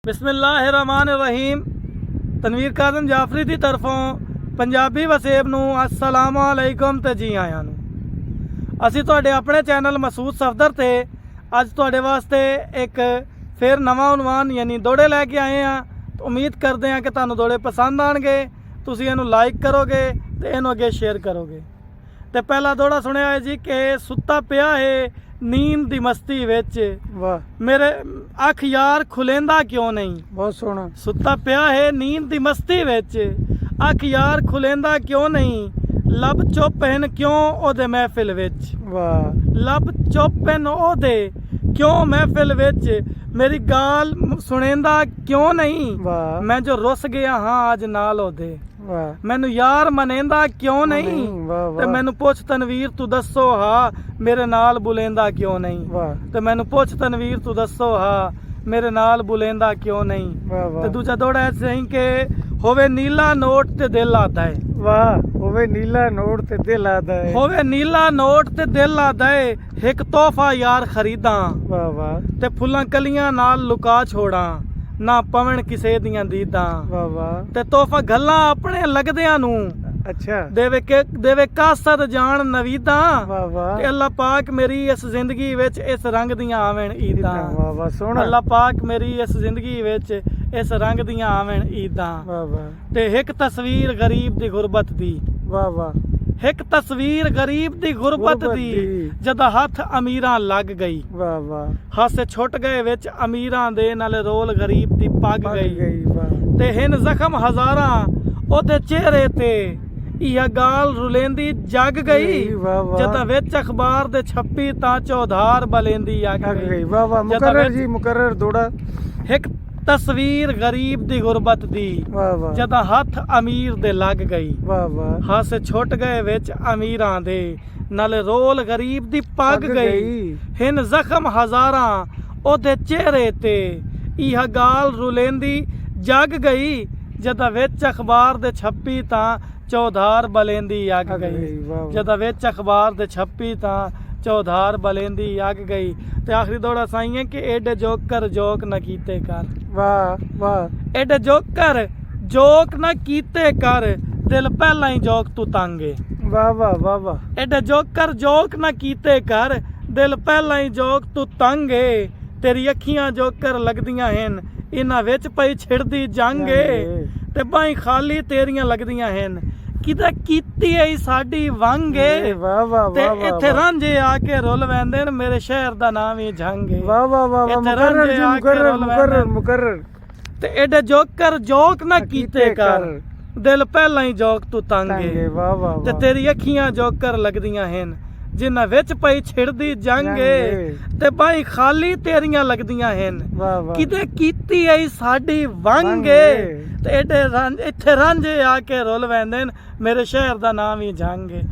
बिस्मिल्लाहिर्रहमानिर्रहीम। तनवीर काज़म जाफरी की तरफों पंजाबी वसेब नूं अस्सलाम वालेकुम ते जी आयां नूं। असी तुहाडे अपने चैनल महसूद सफदर ते अज तुहाडे वास्ते एक फिर नवा उनवान यानी दौड़े लैके आए हैं। तो उम्मीद करते हैं कि तुहानूं दौड़े पसंद आएंगे, तुसीं इहनूं लाइक करोगे तो इहनूं अगे शेयर करोगे। तो पहला दौड़ा सुनिया है जी कि सुत्ता पिया है नींद दी मस्ती विच, वाह मेरे अख यार खुलेंदा क्यों नहीं। बहुत सोहना। सुत्ता पिया है नींद दी मस्ती विच, अख यार खुलेंदा क्यों नहीं। लब चुप हन क्यों ओदे महफिल विच, वाह लब चुप हन ओदे क्यों महफिल विच। मेरी गाल सुनेंदा क्यों नहीं, वाह मैं जो रुस गया हाँ अज नाल ओदे। वाह मैनू यार मनेंदा क्यों नहीं, वाह ते वाह मैनू पुछ तनवीर तू दसो हा मेरे नाल बुलेंदा क्यों नहीं। वाह ते मैनू पुछ तनवीर तू दसो हा मेरे नाल बुलेंदा क्यों नहीं। वाह ते वाह दूजा दौड़ा है सही के होवे नीला नोट ते दिल आदा है, वाह होवे नीला नोट ते दिल आदा है। होवे नीला नोट ते दिल आदा है। एक तोहफा यार खरीदा वाह वाह ते फुल्लां कलियां नाल लुका छोड़ा, ना पवन किसे दियां दीदां। वाह वाह ते तोहफा गल्लां अपने लगदियां नूं अच्छा देवे कासत जान नवीदा। वाह वाह ते अल्लाह पाक मेरी इस जिंदगी विच इस रंग दियां आवन ईदां। वाह वाह सोहना। अल्लाह पाक मेरी इस जिंदगी विच इस रंग दियां आवन ईदां। वाह वाह ते एक तस्वीर गरीब दी गुरबत दी, वाह वाह एक तस्वीर गरीब दी गुरबत दी, जदा हथ अमीरां लग गई। वाह वाह हासे छुट गए विच अमीरां दे नाले रोल गरीब दी पग पग गई। गई वाह ते हिन जख्म हजारां ओदे चेहरे ते इह गाल रुलेंदी जग गई। वाह वाह जदा विच अखबार दे छप्पी तां चौधार बलेंदी अग थक गई। गई। वाह वाह जदा मुकर्रर विच जी मुकर्रर दौड़ा। एक तस्वीर गरीब दी गुरबत दी, वाह वाह जदा हथ अमीर दे लग गई। वाह वाह हासे छुट गए विच अमीरां दे नाले रोल गरीब दी पग गई। हिन जख्म हजारां ओदे चेहरे ते इह गाल रुलेंदी जग गई। जदा विच अखबार दे छप्पी तां चौधार बलेंदी अग गई। वाह जदा विच अखबार दे छप्पी तां चौधार बलेंदी अग गई। ते आखिरी दौड़ा साई है कि एडे जोकर जोक न कीते कर, वाह वाह एडे जोकर जोक न कीते कर, दिल पहला ही जोक तू तंगे। वाह वाह वाह वाह एडे जोकर जोक न कीते कर, दिल पहला ही जोक तू तंगे। तेरी अखियां जोकर लगदियां हन इन्हां विच पई छिड़दी जंगे। ते बाहीं खाली तेरियां लगदियां हन किते कीती ऐ साडी वांगे। वाह वाह ते वाह इत्थे रांझे आके रुल वैंदे न मेरे शहर दा नाम ही झांगे। वाह वाह वाह वाह इत्थे मुकर्रर रांझे जी आके मुकर्रर रुल मुकर्रर वैंदे न। मुकर्रर। ते एडे जोकर जोक न कीते कर, दिल पहला ही जोक तू तंगे। वाह वाह ते वाह तेरी अखियां जोकर लगदियां हन जिन्हां विच पई छिड़दी जंगे। ते बाहीं खाली तेरियां लगदियां हन वाह वाह किते कीती ऐ साडी वांगे। ते एडे इत्थे रांझे आके रुल वैंदे न मेरे शहर दा नाम ही झांगे।